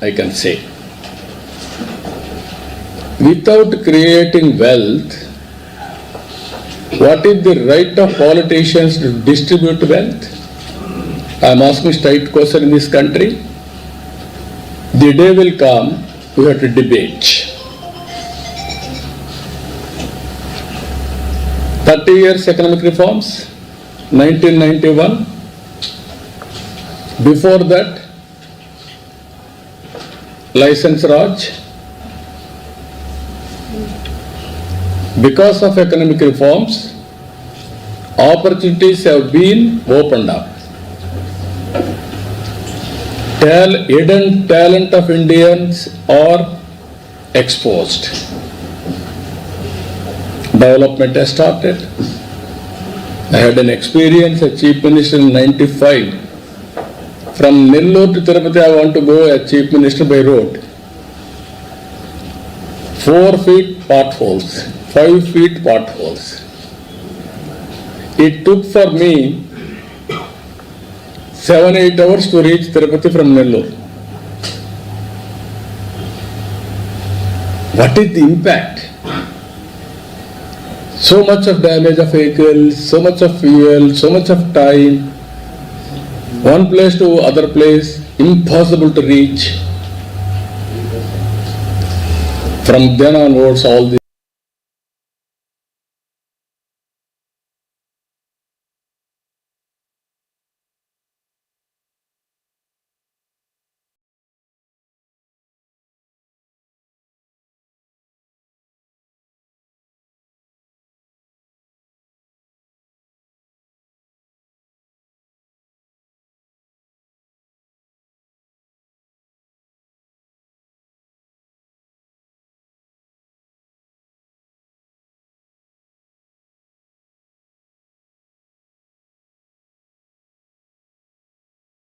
I can say. Without creating wealth, what is the right of politicians to distribute wealth? I am asking straight question in this country. The day will come, we have to debate. 30 years economic reforms, 1991. Before that, license Raj. Because of economic reforms, opportunities have been opened up. Hidden talent of Indians are exposed. Development has started. I had an experience as Chief Minister in 95. From Nellore to Tirupati, I want to go as Chief Minister by road. 4 feet potholes, 5 feet potholes. It took for me 7-8 hours to reach Tirupati from Nellore. What is the impact? So much of damage of vehicles, so much of fuel, so much of time. One place to other place, impossible to reach. From then onwards, all the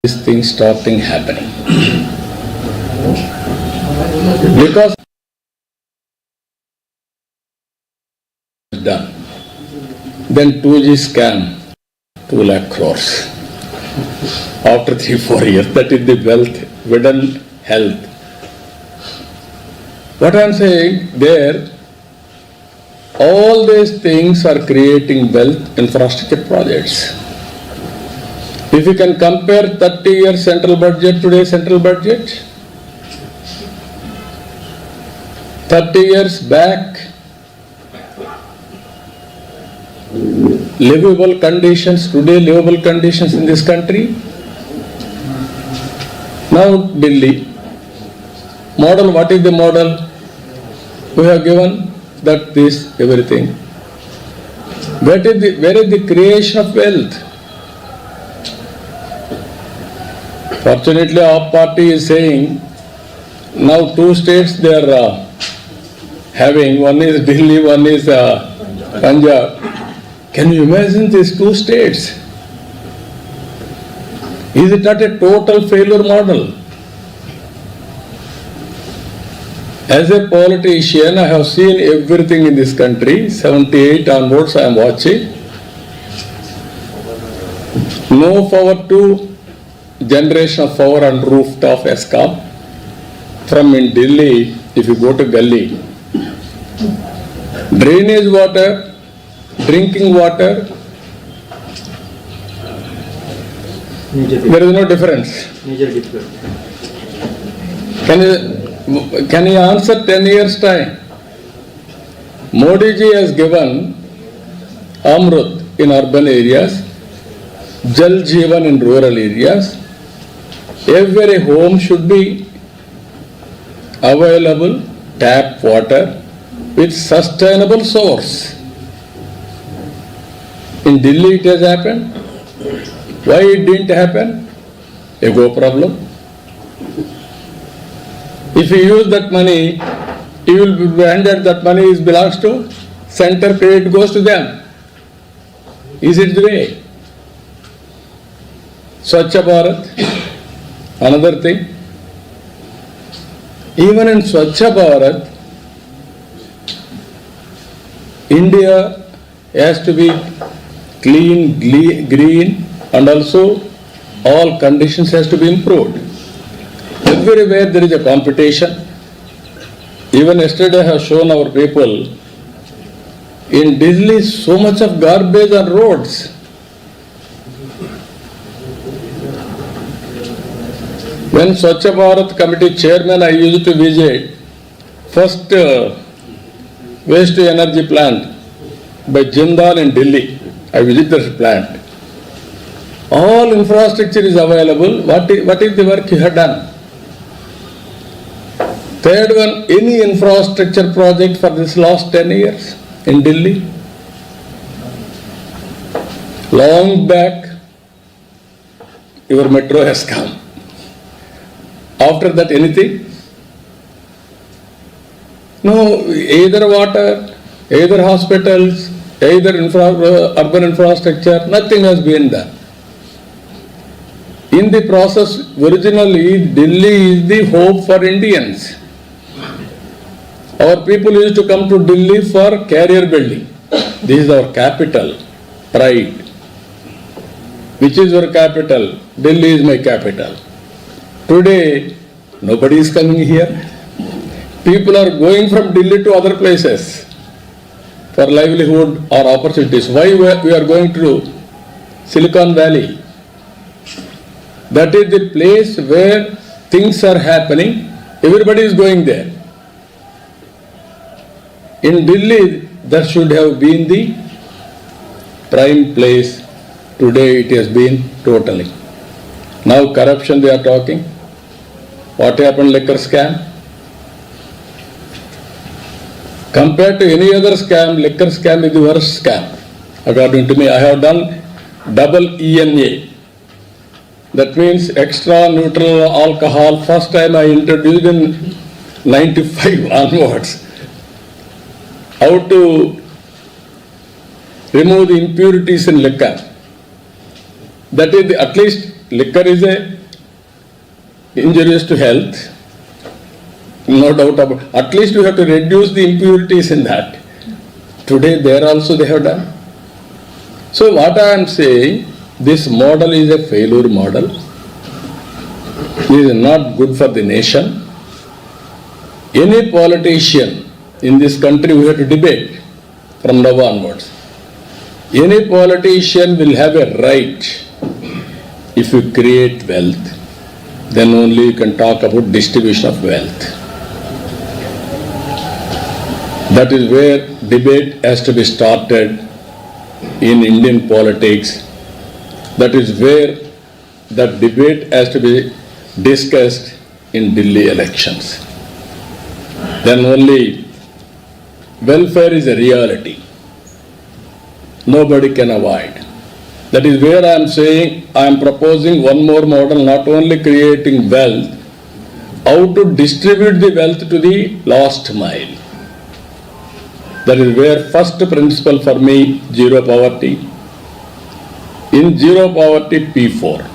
this thing starting happening. Because done. Then 2G scam, 2 lakh crores. After 3-4 years, that is the wealth, hidden health. What I am saying there, all these things are creating wealth infrastructure projects. If you can compare 30 years central budget, today's central budget, 30 years back, livable conditions, today livable conditions in this country. Now Delhi, model, what is the model? We have given that this everything. Where is the creation of wealth? Fortunately, our party is saying now 2 states they are having. One is Delhi, one is Punjab. Can you imagine these 2 states? Is it not a total failure model? As a politician, I have seen everything in this country. 78 onwards I am watching. No power to generation of power on rooftop ESCOM. From in Delhi, if you go to Gully, drainage water, drinking water, there is no difference. Can you answer 10 years time? Modi ji has given Amrut in urban areas, Jal Jeevan in rural areas. Every home should be available tap water with sustainable source. In Delhi it has happened. Why it didn't happen? Ego problem. If you use that money, you will be handed that money belongs to center, credit goes to them. Is it the way? Swachh Bharat, another thing. Even in Swachh Bharat, India has to be clean, green, and also all conditions has to be improved. Everywhere there is a competition. Even yesterday I have shown our people, in Delhi so much of garbage on roads. When Swachh Bharat Committee chairman, I used to visit first waste to energy plant by Jindal in Delhi. I visited the plant. All infrastructure is available. What is the work you have done? Third one, any infrastructure project for this last 10 years in Delhi? Long back, your metro has come. After that, anything? No, either water, either hospitals, either urban infrastructure, nothing has been done. In the process, originally, Delhi is the hope for Indians. Our people used to come to Delhi for career building. This is our capital, pride. Which is your capital? Delhi is my capital. Today, nobody is coming here. People are going from Delhi to other places for livelihood or opportunities. Why we are going to Silicon Valley? That is the place where things are happening. Everybody is going there. In Delhi, that should have been the prime place. Today it has been totally. Now corruption they are talking. What happened, liquor scam? Compared to any other scam, liquor scam is the worst scam. According to me, I have done double ENA. That means extra neutral alcohol. First time I introduced in 95 onwards. How to remove the impurities in liquor. That is, at least liquor is injurious to health. No doubt about it. At least we have to reduce the impurities in that. Today there also they have done. So what I am saying, this model is a failure model. It is not good for the nation. Any politician in this country we have to debate from now onwards. Any politician will have a right. If you create wealth, then only you can talk about distribution of wealth. That is where debate has to be started in Indian politics. That is where that debate has to be discussed in Delhi elections. Then only welfare is a reality. Nobody can avoid. That is where I am saying, I am proposing one more model, not only creating wealth, how to distribute the wealth to the last mile. That is where first principle for me, zero poverty. In zero poverty, P4.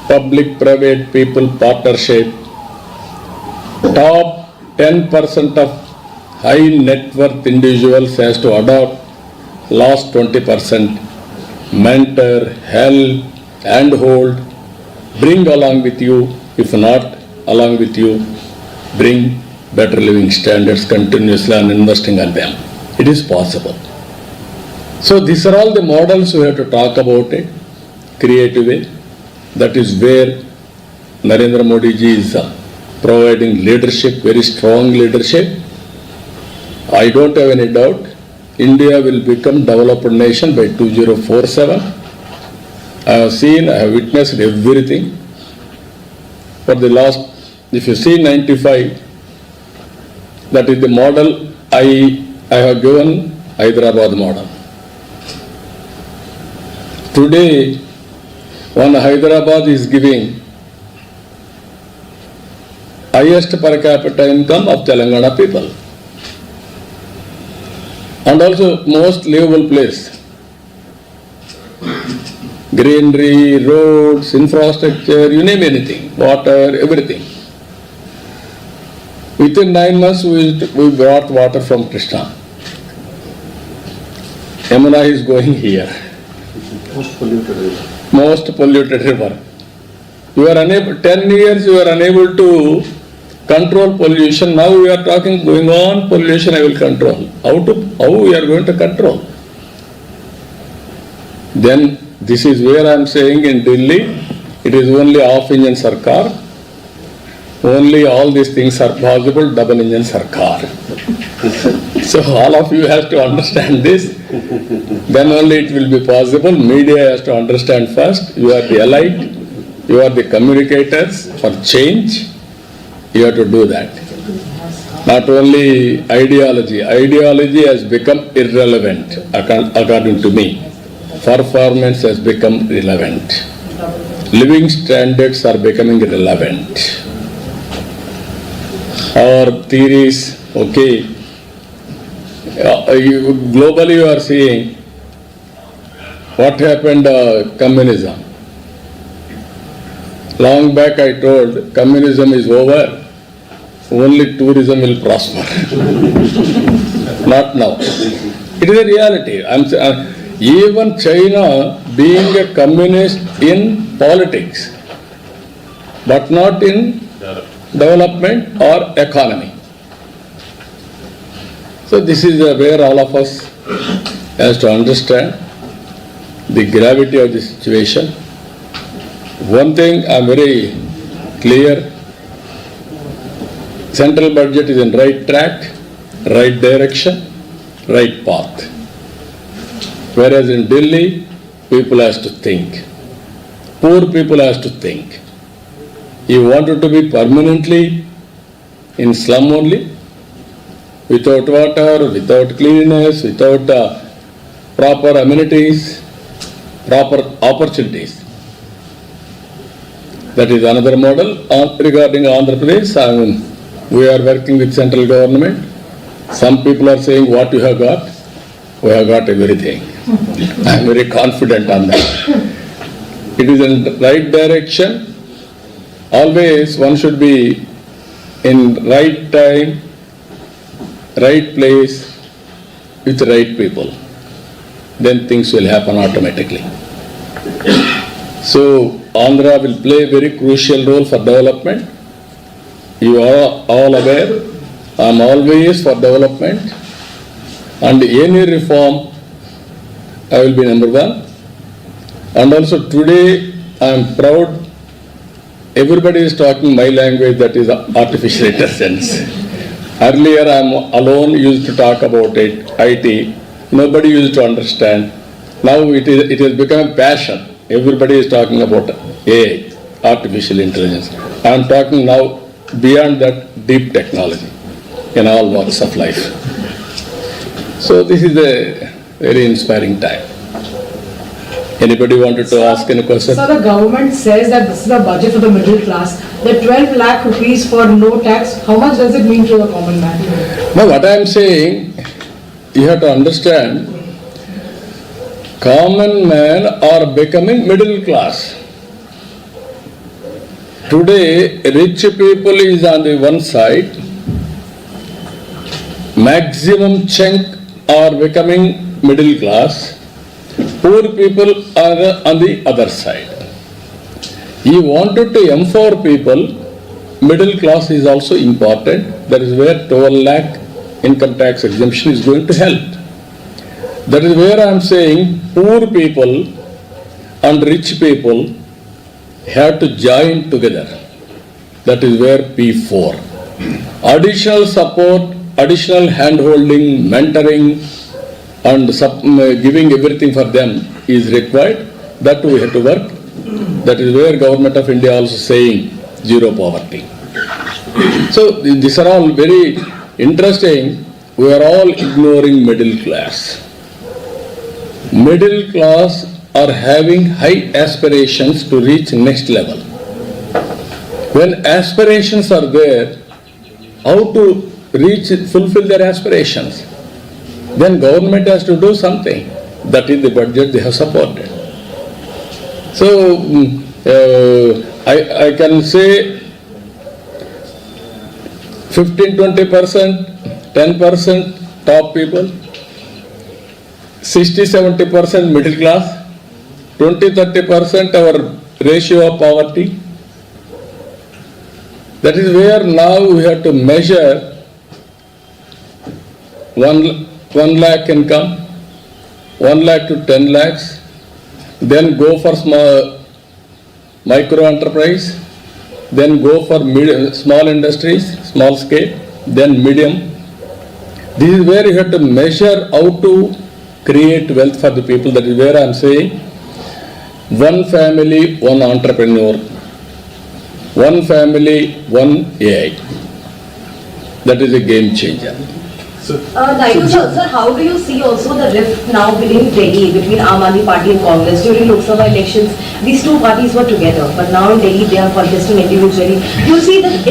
Public-private people partnership. Top 10% of high net worth individuals has to adopt last 20%. Mentor, help, handhold, bring along with you. If not along with you, bring better living standards continuously and investing on them. It is possible. So these are all the models we have to talk about it, creative way. That is where Narendra Modi ji is providing leadership, very strong leadership. I don't have any doubt. India will become developed nation by 2047. I have seen, I have witnessed everything. For the last, if you see 95, that is the model I have given, Hyderabad model. Today, one Hyderabad is giving highest per capita income of Telangana people. And also most livable place. Greenery, roads, infrastructure, you name anything, water, everything. Within 9 months, we brought water from Krishna. Yamuna is going here. Most polluted river. You are unable, 10 years you are unable to control pollution. Now we are talking going on pollution I will control. How we are going to control? Then this is where I am saying in Delhi, it is only half engine sarkar. Only all these things are possible, double engine sarkar. So all of you have to understand this. Then only it will be possible. Media has to understand first. You are the elite. You are the communicators for change. You have to do that. Not only ideology. Ideology has become irrelevant according to me. Performance has become relevant. Living standards are becoming relevant. Our theories, okay. Globally you are seeing what happened communism. Long back I told communism is over, only tourism will prosper. Not now. It is a reality. Even China being a communist in politics, but not in development or economy. So this is where all of us has to understand the gravity of the situation. One thing I am very clear, central budget is in right track, right direction, right path. Whereas in Delhi, people has to think. Poor people has to think. You wanted to be permanently in slum only, without water, without cleanliness, without proper amenities, proper opportunities. That is another model. Regarding Andhra Pradesh, we are working with central government. Some people are saying what you have got. We have got everything. I am very confident on that. It is in the right direction. Always one should be in right time, right place, with right people. Then things will happen automatically. So Andhra will play a very crucial role for development. You are all aware, I am always for development. And any reform, I will be number one. And also today, I am proud, everybody is talking my language, that is artificial intelligence. Earlier, I am alone, used to talk about it, IT. Nobody used to understand. Now it has become a passion. Everybody is talking about AI, artificial intelligence. I am talking now beyond that, deep technology in all walks of life. So this is a very inspiring time. Anybody wanted to ask any question? So the government says that this is a budget for the middle class. The 12 lakh rupees for no tax, how much does it mean to the common man? Now what I am saying, you have to understand, common men are becoming middle class. Today, rich people is on the one side, maximum chunk are becoming middle class, poor people are on the other side. He wanted to empower people, middle class is also important. That is where 12 lakh income tax exemption is going to help. That is where I am saying poor people and rich people have to join together. That is where P4. Additional support, additional hand-holding, mentoring, and giving everything for them is required. That we have to work. That is where Government of India also saying zero poverty. So these are all very interesting. We are all ignoring middle class. Middle class are having high aspirations to reach next level. When aspirations are there, how to fulfill their aspirations? Then government has to do something. That is the budget they have supported. So I can say 15-20%, 10% top people, 60-70% middle class, 20-30% our ratio of poverty, That is where now we have to measure 1 lakh income, 1 lakh to 10 lakhs, then go for micro enterprise, then go for small industries, small scale, then medium. This is where you have to measure how to create wealth for the people. That is where I am saying, one family, one entrepreneur, one family, one AI. That is a game changer. Sir, how do you see also the rift now within Delhi between Aam Aadmi Party and Congress? During Lok Sabha elections, these two parties were together, but now in Delhi they are contesting individually. You see that...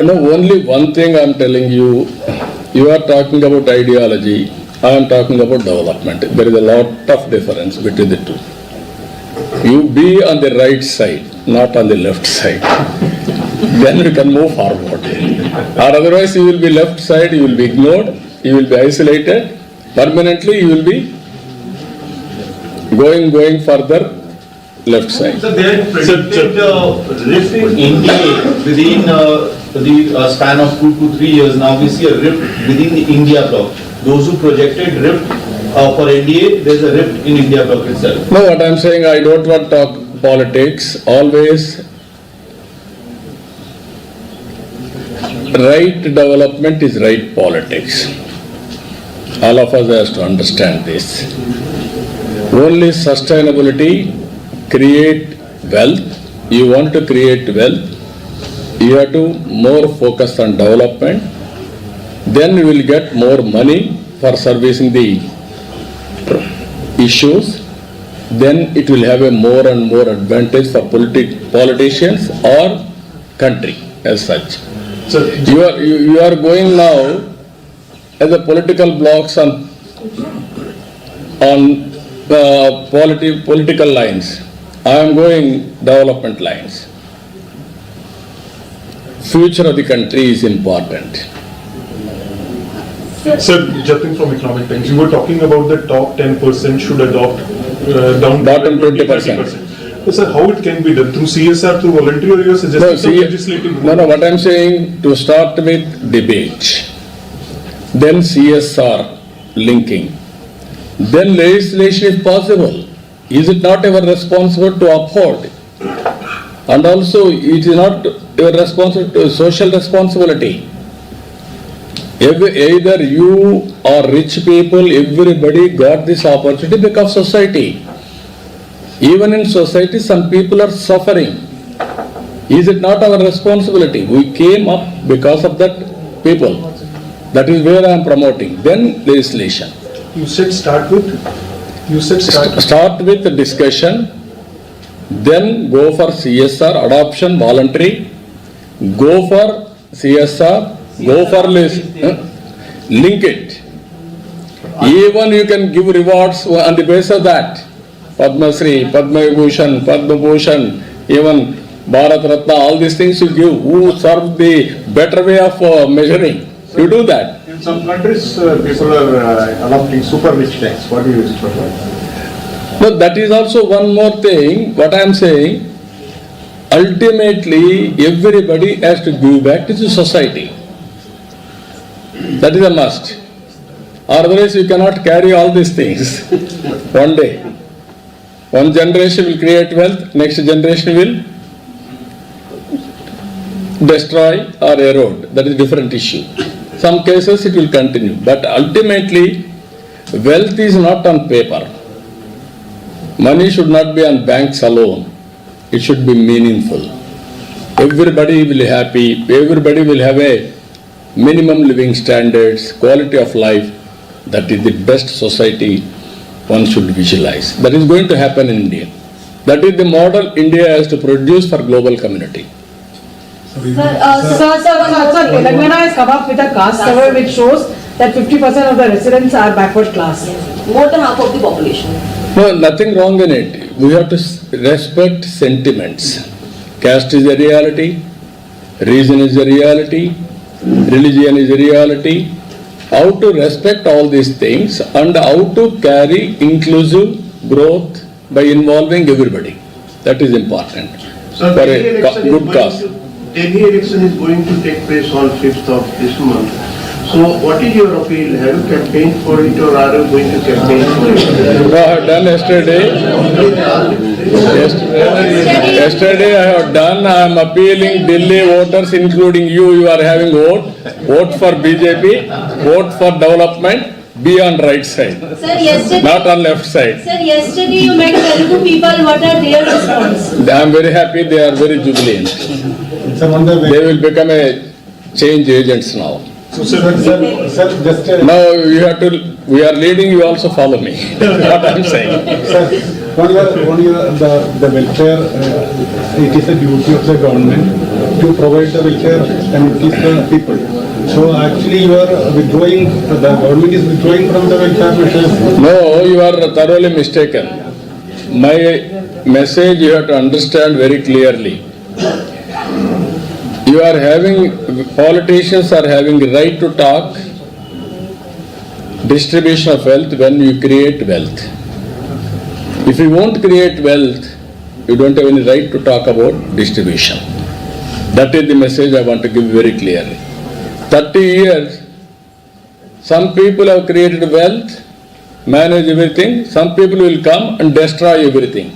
Only one thing I am telling you. You are talking about ideology, I am talking about development. There is a lot of difference between the two. You be on the right side, not on the left side. Then we can move forward. Or otherwise you will be left side, you will be ignored, you will be isolated. Permanently you will be going further left side. So they had predicted rift in India within the span of 2 to 3 years. Now we see a rift within the India bloc. Those who projected rift for NDA, there is a rift in India bloc itself. No, what I am saying, I don't want to talk politics. Always right development is right politics. All of us has to understand this. Only sustainability create wealth. You want to create wealth, you have to more focus on development. Then you will get more money for servicing the issues. Then it will have a more and more advantage for politicians or country as such. So you are going now as a political blocks on political lines. I am going development lines. Future of the country is important. Sir, jumping from economic times, you were talking about the top 10% should adopt bottom 20%. Sir, how it can be done? Through CSR, through voluntary, or you are suggesting some legislative? No, what I am saying, to start with debate, then CSR linking, then legislation if possible. Is it not our responsibility to uphold? And also, it is not your responsibility, social responsibility. Either you or rich people, everybody got this opportunity because of society. Even in society, some people are suffering. Is it not our responsibility? We came up because of that people. That is where I am promoting. Then legislation. You said start with? You said start with the discussion, then go for CSR, adoption, voluntary, go for CSR, go for link it. Even you can give rewards on the basis of that. Padma Shri, Padma Vibhushan, Padma Bhushan, even Bharat Ratna, all these things you give. Who serve the better way of measuring? You do that. In some countries, people are adopting super rich tax. What do you prefer? No, that is also one more thing. What I am saying, ultimately, everybody has to give back to the society. That is a must. Otherwise, you cannot carry all these things one day. One generation will create wealth, next generation will destroy or erode. That is a different issue. Some cases it will continue, but ultimately wealth is not on paper. Money should not be on banks alone. It should be meaningful. Everybody will be happy. Everybody will have a minimum living standards, quality of life. That is the best society one should visualize. That is going to happen in India. That is the model India has to produce for global community. Sir, Telangana has come up with a caste survey which shows that 50% of the residents are backward class. More than half of the population. No, nothing wrong in it. We have to respect sentiments. Caste is a reality, region is a reality, religion is a reality. How to respect all these things and how to carry inclusive growth by involving everybody. That is important for a good cause. Delhi election is going to take place on 5th of this month. So what is your appeal? Have you campaigned for it or are you going to campaign for it? No, I have done yesterday. Yesterday I have done. I am appealing Delhi voters, including you. You are having vote. Vote for BJP. Vote for development. Be on right side, Sir, yesterday, not on left side. sir, yesterday you met Telugu people. What are their response? I am very happy. They are very jubilant. They will become a change agents now. So, sir, just Now you have to. We are leading. You also follow me. What I am saying. the welfare, it is a duty of the government to provide the welfare and it is the people. So actually you are withdrawing, the government is withdrawing from the welfare measures. No, you are thoroughly mistaken. My message you have to understand very clearly. You are having, politicians are having the right to talk distribution of wealth when you create wealth. If you won't create wealth, you don't have any right to talk about distribution. That is the message I want to give very clearly. 30 years, some people have created wealth, manage everything. Some people will come and destroy everything.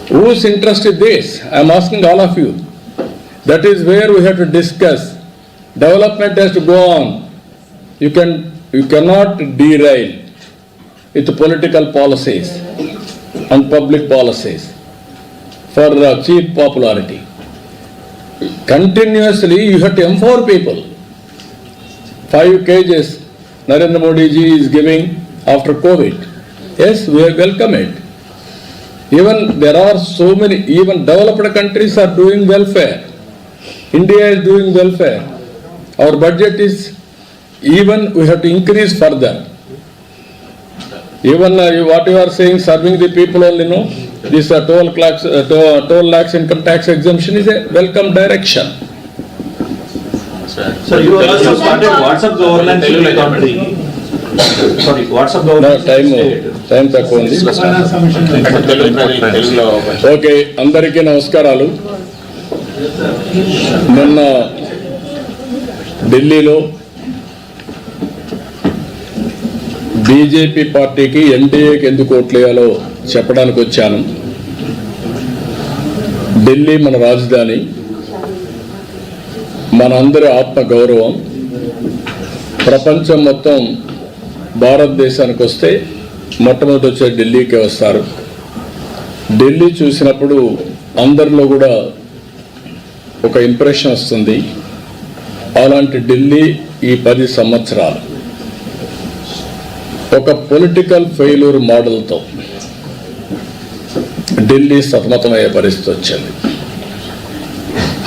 Whose interest is this? I am asking all of you. That is where we have to discuss. Development has to go on. You cannot derail with political policies and public policies for cheap popularity. Continuously you have to empower people. 5 kgs Narendra Modi ji is giving after COVID. Yes, we welcome it. Even there are so many, even developed countries are doing welfare. India is doing welfare. Our budget is, even we have to increase further. Even what you are saying, serving the people only, no? This toll lakhs income tax exemption is a welcome direction. Sir, you also started WhatsApp governance in the country. Sorry, WhatsApp No, governance. time తక్కువ ఉంది. Okay, అందరికీ నమస్కారాలు. మొన్న ఢిల్లీలో BJP పార్టీకి ఎన్డీఏకి ఎందుకు ఓట్లేయాలో చెప్పడానికి వచ్చాను. ఢిల్లీ మన రాజధాని, మనందరి ఆత్మ గౌరవం. ప్రపంచం మొత్తం భారతదేశానికి వస్తే మొట్టమొదటి వచ్చే ఢిల్లీకే వస్తారు. ఢిల్లీ చూసినప్పుడు అందరిలో కూడా ఒక ఇంప్రెషన్ వస్తుంది. అలాంటి ఢిల్లీ ఈ 10 సంవత్సరాలు ఒక పొలిటికల్ ఫెయిల్యూర్ మోడల్తో ఢిల్లీ సతమతమయ్యే పరిస్థితి వచ్చింది.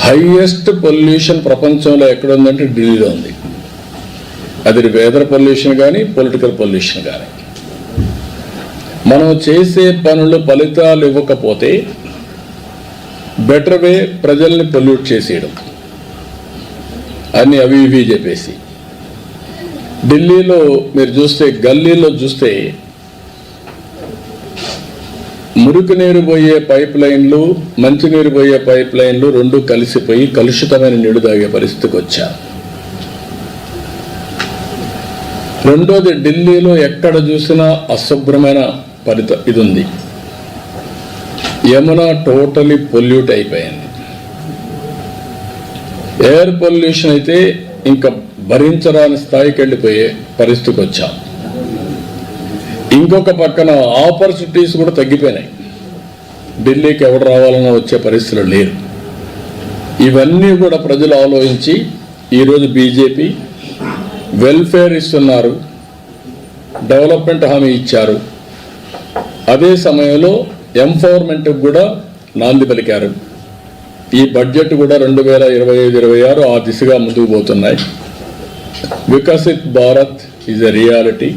హైయెస్ట్ పొల్యూషన్ ప్రపంచంలో ఎక్కడుందంటే ఢిల్లీలో ఉంది. అది వెదర్ పొల్యూషన్ కానీ పొలిటికల్ పొల్యూషన్ కానీ. మనం చేసే పనులు ఫలితాలు ఇవ్వకపోతే బెటర్ వే ప్రజల్ని పొల్యూట్ చేసేయడం, అన్ని అవి ఇవి చెప్పేసి. ఢిల్లీలో మీరు చూస్తే, గల్లీలో చూస్తే మురికి నీరు పోయే పైప్ లైన్లు, మంచినీరు పోయే పైప్ లైన్లు రెండు కలిసిపోయి కలుషితమైన నీరు తాగే పరిస్థితికి వచ్చారు. రెండోది, ఢిల్లీలో ఎక్కడ చూసినా అశుభ్రమైన ఇది ఉంది. యమున టోటలీ పొల్యూట్ అయిపోయింది. ఎయిర్ పొల్యూషన్ అయితే ఇంకా భరించరాని స్థాయికి వెళ్ళిపోయే పరిస్థితికి వచ్చాం. ఇంకొక పక్కన ఆపర్చునిటీస్ కూడా తగ్గిపోయినాయి. ఢిల్లీకి ఎవరు రావాలన్నా వచ్చే పరిస్థితులు లేరు. ఇవన్నీ కూడా ప్రజలు ఆలోచించి ఈరోజు బీజేపీ వెల్ఫేర్ ఇస్తున్నారు, డెవలప్మెంట్ హామీ ఇచ్చారు. అదే సమయంలో ఎంపవర్మెంట్కి కూడా నాంది పలికారు. ఈ బడ్జెట్ కూడా 2025-26 ఆ దిశగా ముందుకు పోతున్నాయి. Viksit Bharat is a reality.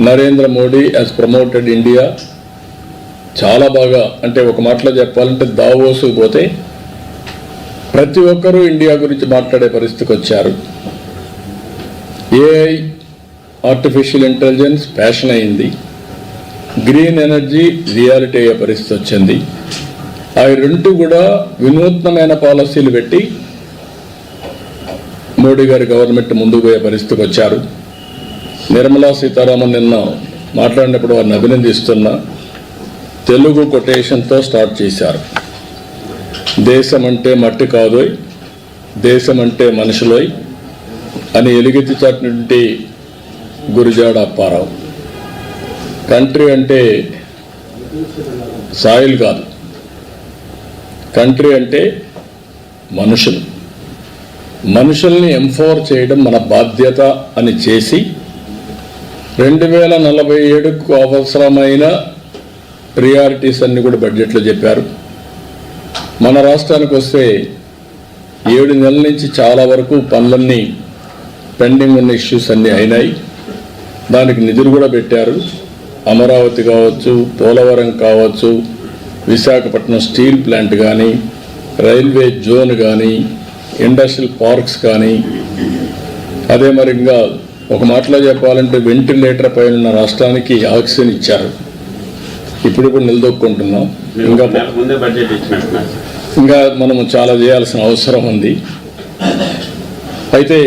Narendra Modi has promoted India. చాలా బాగా, అంటే ఒక మాటలో చెప్పాలంటే దావోసుకు పోతే ప్రతి ఒక్కరూ ఇండియా గురించి మాట్లాడే పరిస్థితికి వచ్చారు. ఏఐ, ఆర్టిఫిషియల్ ఇంటెలిజెన్స్ ఫ్యాషన్ అయింది. గ్రీన్ ఎనర్జీ రియాలిటీ అయ్యే పరిస్థితి వచ్చింది. ఆ రెండు కూడా వినూత్నమైన పాలసీలు పెట్టి మోడీ గారి గవర్నమెంట్ ముందుకు పోయే పరిస్థితికి వచ్చారు. నిర్మలా సీతారామన్ నిన్న మాట్లాడినప్పుడు వారిని అభినందిస్తున్నా. తెలుగు కొటేషన్తో స్టార్ట్ చేశారు. దేశం అంటే మట్టి కాదోయ్, దేశం అంటే మనుషులోయ్ అని ఎలుగెత్తి చాటినటువంటి గురిజాడ అప్పారావు. కంట్రీ అంటే సాయిల్ కాదు, కంట్రీ అంటే మనుషులు. మనుషుల్ని ఎంపవర్ చేయడం మన బాధ్యత అని చేసి 2047కు అవసరమైన ప్రియారిటీస్ అన్ని కూడా బడ్జెట్లో చెప్పారు. మన రాష్ట్రానికి వస్తే 7 నెలల నుంచి చాలా వరకు పనులన్నీ పెండింగ్ ఉన్న ఇష్యూస్ అన్నీ అయినాయి. దానికి నిధులు కూడా పెట్టారు. అమరావతి కావచ్చు, పోలవరం కావచ్చు, విశాఖపట్నం స్టీల్ ప్లాంట్ కానీ, రైల్వే జోన్ కానీ, ఇండస్ట్రియల్ పార్క్స్ కానీ, అదే మరి ఇంకా ఒక మాటలో చెప్పాలంటే వెంటిలేటర్ పైన ఉన్న రాష్ట్రానికి ఆక్సిజన్ ఇచ్చారు. ఇప్పుడు నిలదొక్కుంటున్నాం. ఇంకా మనము చాలా చేయాల్సిన అవసరం ఉంది. అయితే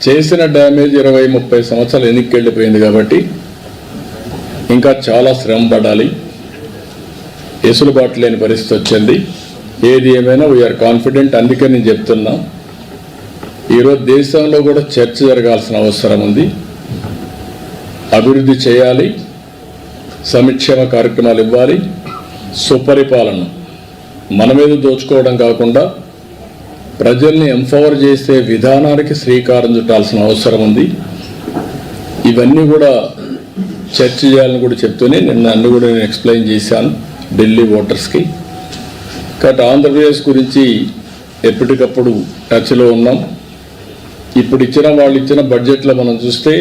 చేసిన డ్యామేజ్ 20-30 సంవత్సరాలు వెనక్కి వెళ్ళిపోయింది కాబట్టి ఇంకా చాలా శ్రమ పడాలి. ఎసులుబాటు లేని పరిస్థితి వచ్చింది. ఏది ఏమైనా వీఆర్ కాన్ఫిడెంట్. అందుకే నేను చెప్తున్నా, ఈరోజు దేశంలో కూడా చర్చ జరగాల్సిన అవసరం ఉంది. అభివృద్ధి చేయాలి, సంక్షేమ కార్యక్రమాలు ఇవ్వాలి, సుపరిపాలన మన మీద దోచుకోవడం కాకుండా ప్రజల్ని ఎంపవర్ చేసే విధానానికి శ్రీకారం చుట్టాల్సిన అవసరం ఉంది. ఇవన్నీ కూడా చర్చ చేయాలని కూడా చెప్తూనే నిన్న అన్ని కూడా నేను ఎక్స్ప్లెయిన్ చేశాను ఢిల్లీ ఓటర్స్కి. కాబట్టి ఆంధ్రప్రదేశ్ గురించి ఎప్పటికప్పుడు టచ్లో ఉన్నాం. ఇప్పుడు వాళ్ళు ఇచ్చిన బడ్జెట్లో మనం చూస్తే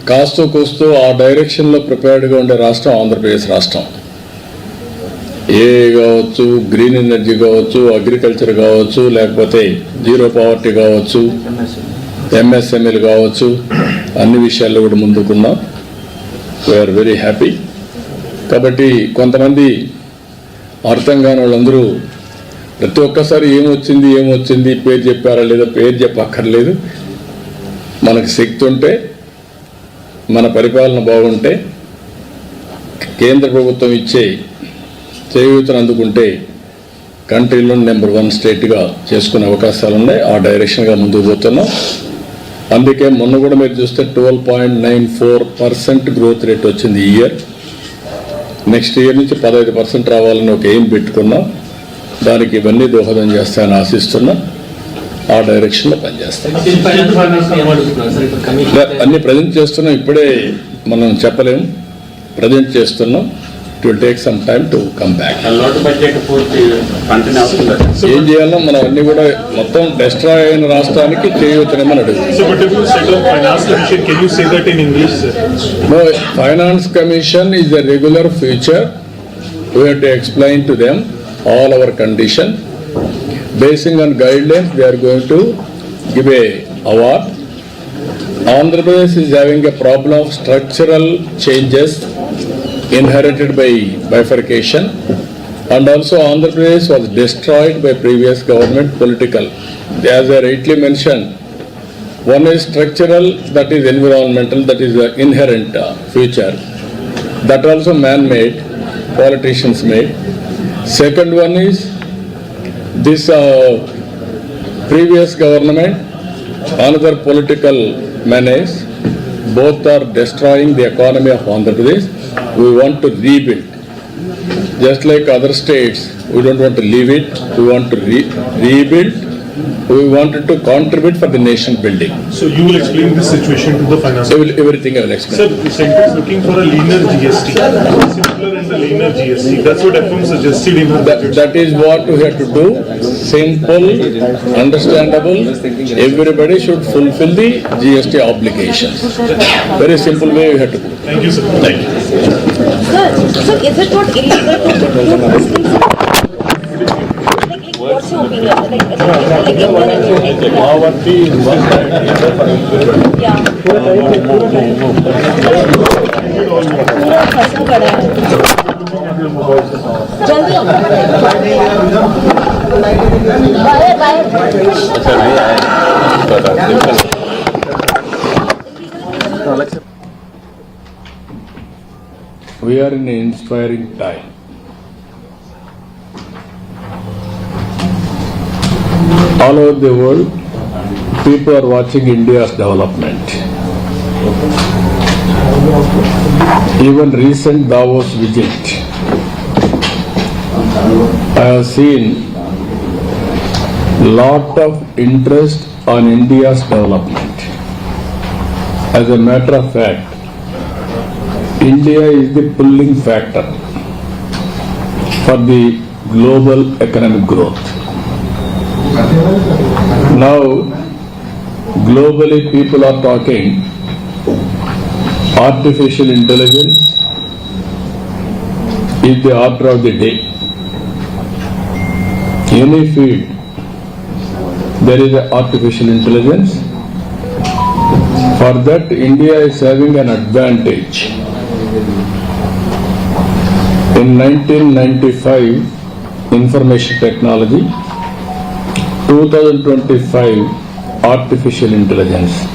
కాస్తో కోస్తో ఆ డైరెక్షన్లో ప్రిపేర్డ్గా ఉండే రాష్ట్రం ఆంధ్రప్రదేశ్ రాష్ట్రం. ఏ కావచ్చు, గ్రీన్ ఎనర్జీ కావచ్చు, అగ్రికల్చర్ కావచ్చు, లేకపోతే జీరో పావర్టీ కావచ్చు, ఎంఎస్ఎంఈలు కావచ్చు, అన్ని విషయాల్లో కూడా ముందుకున్నాం. We are very happy. కాబట్టి కొంతమంది అర్థం కాని వాళ్ళందరూ ప్రతి ఒక్కసారి ఏమొచ్చింది పేరు చెప్పారా లేదా, పేరు చెప్పక్కర్లేదు. మనకు శక్తి ఉంటే, మన పరిపాలన బాగుంటే, కేంద్ర ప్రభుత్వం ఇచ్చే చేయూతను అందుకుంటే కంట్రీలో నెంబర్ 1 స్టేట్గా చేసుకునే అవకాశాలు ఉన్నాయి. ఆ డైరెక్షన్గా ముందుకు పోతున్నాం. అందుకే మొన్న కూడా మీరు చూస్తే 12.94% గ్రోత్ రేట్ వచ్చింది ఈ ఇయర్. నెక్స్ట్ ఇయర్ నుంచి 15% రావాలని ఒక ఎయిమ్ పెట్టుకున్నాం. దానికి ఇవన్నీ దోహదం చేస్తాయని ఆశిస్తున్నా. ఆ డైరెక్షన్లో పనిచేస్తాం. అన్ని ప్రజెంట్ చేస్తున్నాం. ఇప్పుడే మనం చెప్పలేము, ప్రజెంట్ చేస్తున్నాం. It will take some time to come back. ఏం చేయాలో మనం అన్ని కూడా మొత్తం డిస్ట్రాయ్ అయిన రాష్ట్రానికి చేయూతనేమని అడుగుతాం. Can you say that in English, sir? No, Finance Commission is a regular feature. We have to explain to them all our condition. Basing on guidelines, we are going to give a award. Andhra Pradesh is having a problem of structural changes inherited by bifurcation, and also Andhra Pradesh was destroyed by previous government political. As I rightly mentioned, one is structural, that is environmental, that is the inherent feature. That also man-made, politicians made. Second one is this previous government, another political menace. Both are destroying the economy of Andhra Pradesh. We want to rebuild. Just like other states, we don't want to leave it. We want to rebuild. We wanted to contribute for the nation building. So you will explain this situation to the finance. Everything I will explain. Sir, the centre is looking for a leaner GST, simpler and a leaner GST. That's what FM suggested in her budget. That is what we have to do. Simple, understandable. Everybody should fulfill the GST obligations. Very simple way we have to do. Thank you, sir. Thank you. Sir, is it not illegal to do these things? What's your opinion? Yeah. We are in an inspiring time. All over the world, people are watching India's development. Even recent Davos visit, I have seen lot of interest on India's development. As a matter of fact, India is the pulling factor for the global economic growth. Now, globally people are talking artificial intelligence is the order of the day. Any field, there is an artificial intelligence. For that, India is having an advantage. In 1995, information technology, 2025, artificial intelligence.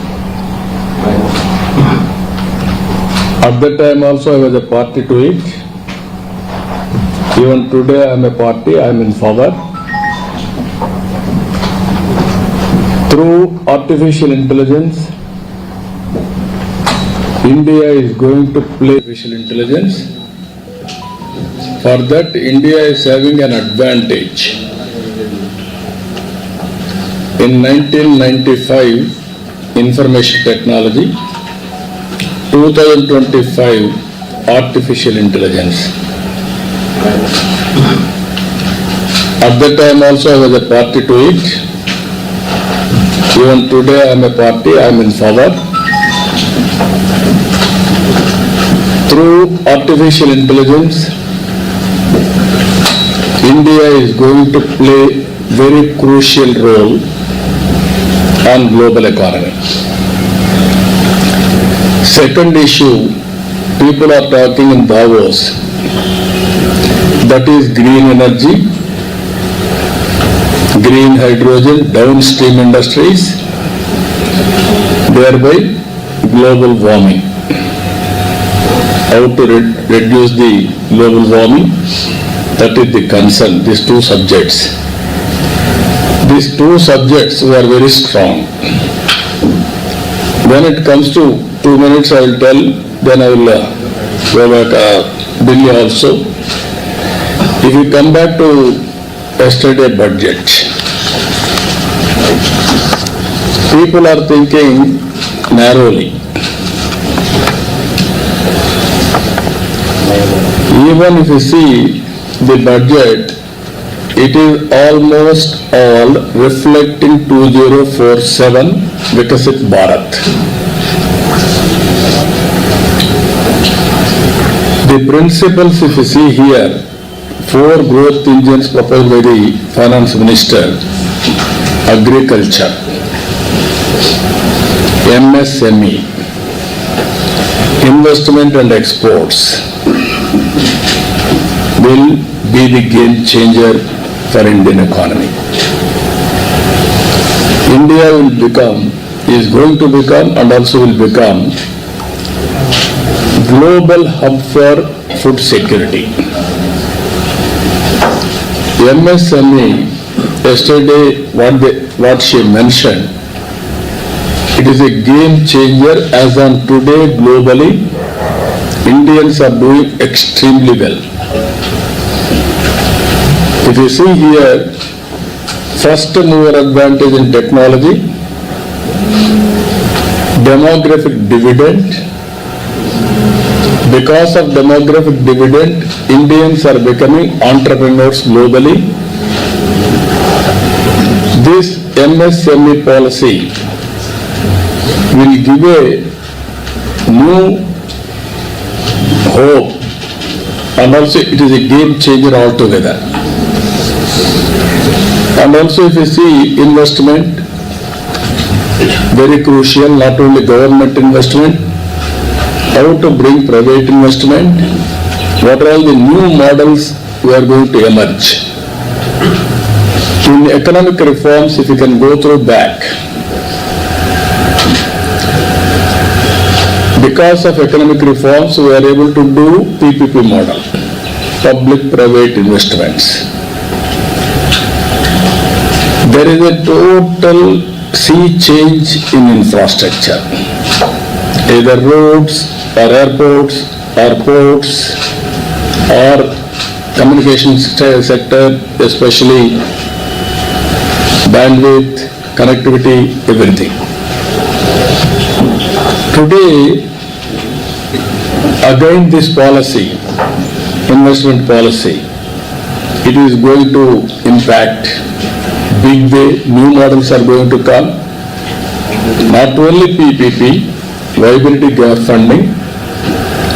At that time also I was a party to it. Even today I am a party, I am in favor. Through artificial intelligence, India is going to play artificial intelligence. For that, India is having an advantage. In 1995, information technology, 2025, artificial intelligence. At that time also I was a party to it. Even today I am a party, I am in favor. Through artificial intelligence, India is going to play very crucial role on global economy. Second issue, people are talking in Davos, that is green energy, green hydrogen, downstream industries, thereby global warming. How to reduce the global warming, that is the concern, these two subjects. These two subjects were very strong. When it comes to 2 minutes I will tell, then I will go back Delhi also. If you come back to yesterday budget, people are thinking narrowly. Even if you see the budget, it is almost all reflecting 2047 Vikasit Bharat. The principles, if you see here, 4 growth engines proposed by the Finance Minister: agriculture, MSME, investment and exports will be the game changer for Indian economy. India is going to become and also will become global hub for food security. MSME, yesterday what she mentioned, it is a game changer. As on today globally, Indians are doing extremely well. If you see here, first mover advantage in technology, demographic dividend. Because of demographic dividend, Indians are becoming entrepreneurs globally. This MSME policy will give a new hope, and also it is a game changer altogether. And also if you see investment, very crucial, not only government investment, how to bring private investment, what are all the new models we are going to emerge. In economic reforms, if you can go through back, because of economic reforms, we are able to do PPP model, public-private investments. There is a total sea change in infrastructure, either roads or airports or ports or communication sector, especially bandwidth, connectivity, everything. Today, again this policy, investment policy, it is going to impact big way. New models are going to come. Not only PPP, viability gap funding,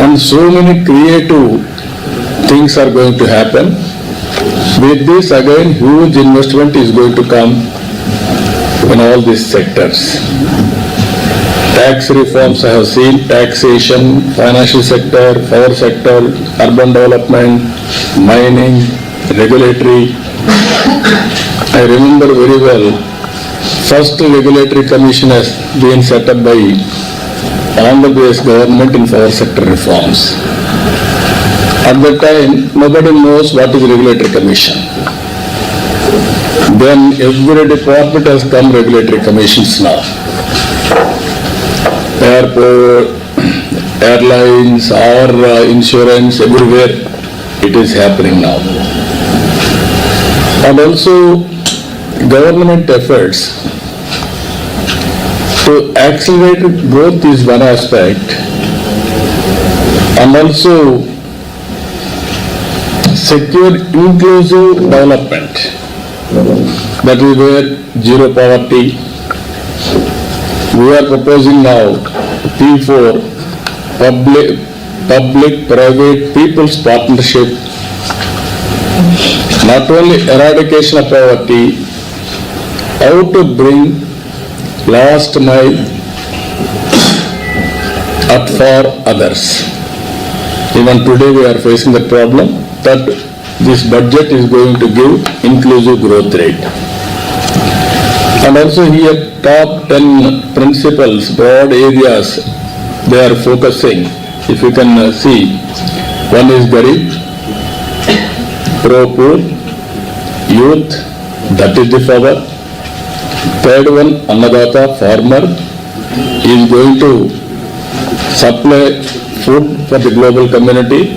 and so many creative things are going to happen. With this, again, huge investment is going to come in all these sectors. Tax reforms I have seen, taxation, financial sector, power sector, urban development, mining, regulatory. I remember very well, first regulatory commission has been set up by Andhra Pradesh government in power sector reforms. At that time, nobody knows what is regulatory commission. Then every department has come regulatory commissions now. Airport, airlines, or insurance, everywhere it is happening now. And also government efforts to accelerate growth is one aspect, and also secure inclusive development. That is where zero poverty. We are proposing now P4, public-private people's partnership. Not only eradication of poverty, how to bring last mile up for others. Even today we are facing the problem that this budget is going to give inclusive growth rate. And also here top 10 principles, broad areas they are focusing. If you can see, one is Garib, pro-poor, youth, that is the power. Third one, Annadata, farmer, is going to supply food for the global community,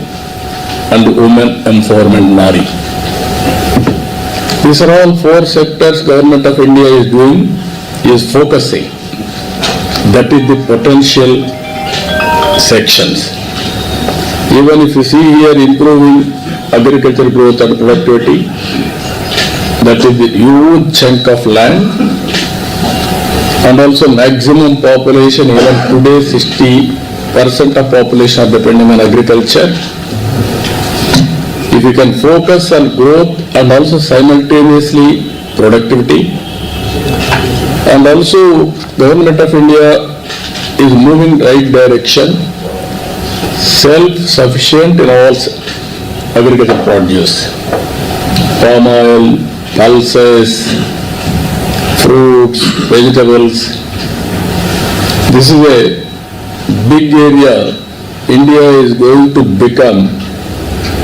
and women empowerment, Nari. These are all four sectors government of India is doing, is focusing. That is the potential sections. Even if you see here improving agricultural growth and productivity, that is the huge chunk of land, and also maximum population, even today 60% of population are depending on agriculture. If you can focus on growth and also simultaneously productivity, and also government of India is moving right direction, self-sufficient in all agricultural produce, palm oil, pulses, fruits, vegetables. This is a big area. India is going to become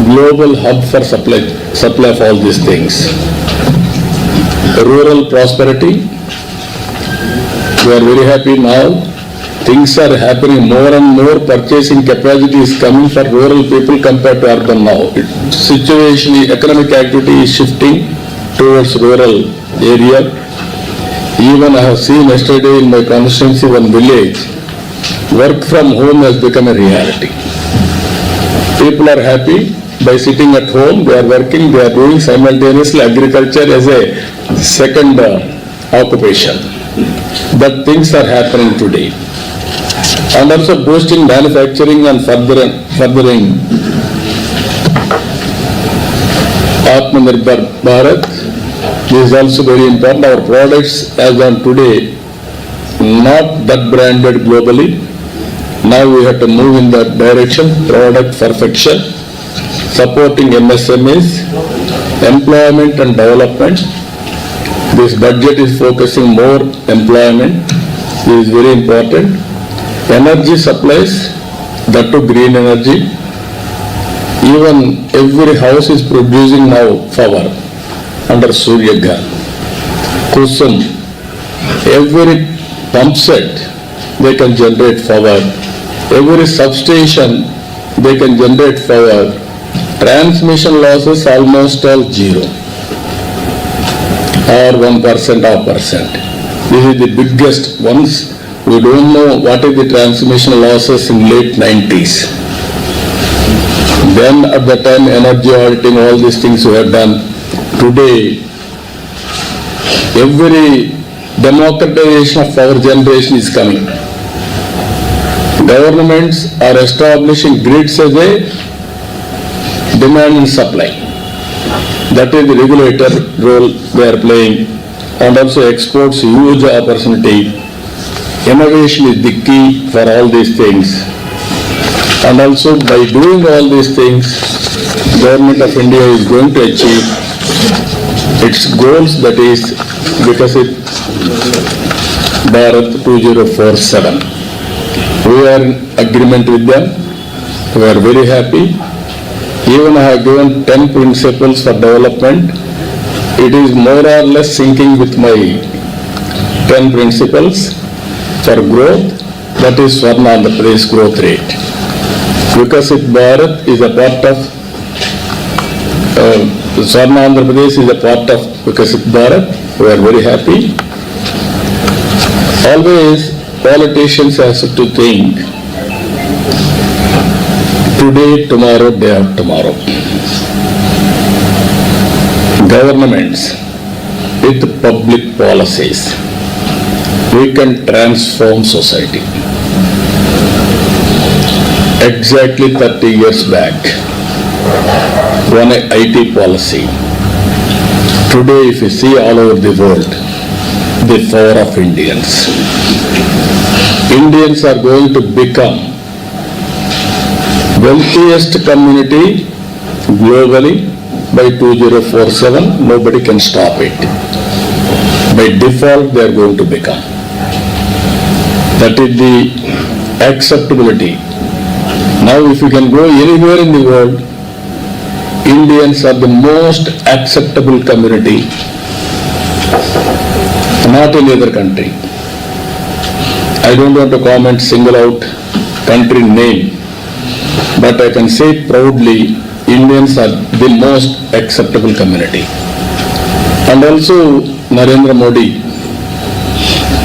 global hub for supply of all these things. Rural prosperity, we are very happy now. Things are happening, more and more purchasing capacity is coming for rural people compared to urban now. Situation, economic activity is shifting towards rural area. Even I have seen yesterday in my constituency, one village, work from home has become a reality. People are happy by sitting at home, they are working, they are doing simultaneously agriculture as a second occupation. But things are happening today. And also boosting manufacturing and furthering Atmanirbhar Bharat. This is also very important. Our products as on today, not that branded globally. Now we have to move in that direction, product perfection. supporting MSMEs, employment and development. This budget is focusing more employment. This is very important. Energy supplies, that to green energy. Even every house is producing now power under Surya Ghar. Kusum, every pump set, they can generate power. Every substation, they can generate power. Transmission losses almost all zero, or 1%, 0.5%. This is the biggest ones. We don't know what is the transmission losses in late 90s. Then at the time energy auditing, all these things we have done. Today, every democratization of power generation is coming. Governments are establishing grids as a demand and supply. That is the regulator role they are playing, and also exports huge opportunity. Innovation is the key for all these things. And also by doing all these things, Government of India is going to achieve its goals, that is Vikasit Bharat 2047. We are in agreement with them. We are very happy. Even I have given 10 principles for development. It is more or less syncing with my 10 principles for growth, that is Swarna Andhra Pradesh growth rate. Vikasit Bharat is a part of, Swarna Andhra Pradesh is a part of Vikasit Bharat. We are very happy. Always politicians have to think today, tomorrow, day after tomorrow. Governments with public policies, we can transform society. Exactly 30 years back, one IT policy. Today, if you see all over the world, the power of Indians. Indians are going to become wealthiest community globally by 2047. Nobody can stop it. By default, they are going to become. That is the acceptability. Now, if you can go anywhere in the world, Indians are the most acceptable community, not any other country. I don't want to comment, single out country name, but I can say proudly, Indians are the most acceptable community. And also Narendra Modi,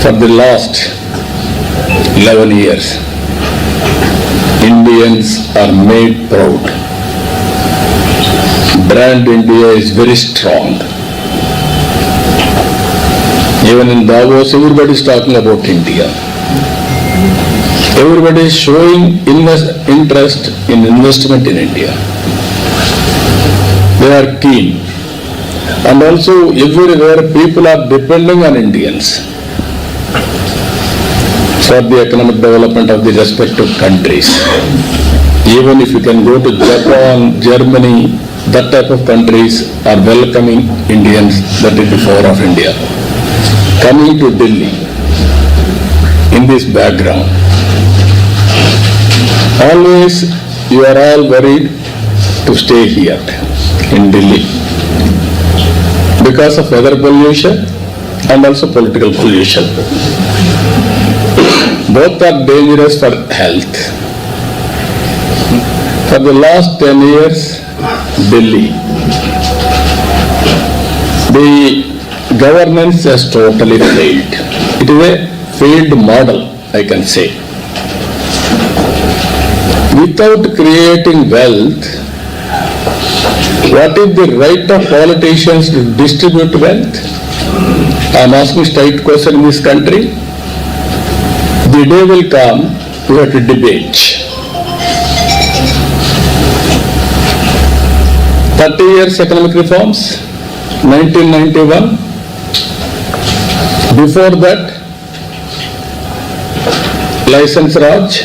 for the last 11 years, Indians are made proud. Brand India is very strong. Even in Davos, everybody is talking about India. Everybody is showing interest in investment in India. They are keen. And also everywhere people are depending on Indians for the economic development of the respective countries. Even if you can go to Japan, Germany, that type of countries are welcoming Indians. That is the power of India. Coming to Delhi, in this background, always you are all worried to stay here in Delhi because of weather pollution and also political pollution. Both are dangerous for health. For the last 10 years, Delhi, the governance has totally failed. It is a failed model, I can say. Without creating wealth, what is the right of politicians to distribute wealth? I am asking straight question in this country. The day will come, we have to debate. 30 years economic reforms, 1991. Before that, license Raj.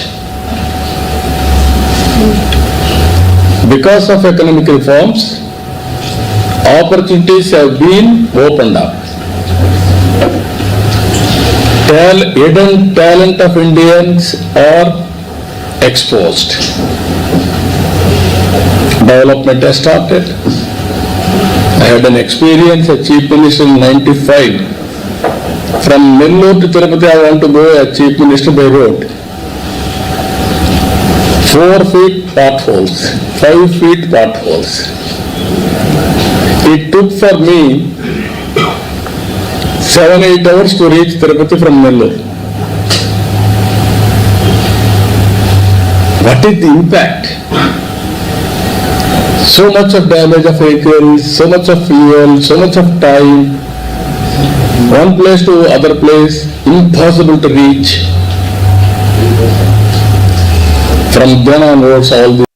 Because of economic reforms, opportunities have been opened up. Hidden talent of Indians are exposed. Development has started. I had an experience as Chief Minister in 95. From Nellore to Tirupati, I want to go as Chief Minister by road. 4 feet potholes, 5 feet potholes. It took for me 7-8 hours to reach Tirupati from Nellore. What is the impact? So much of damage of vehicles, so much of fuel, so much of time. One place to other place, impossible to reach. From then onwards, all the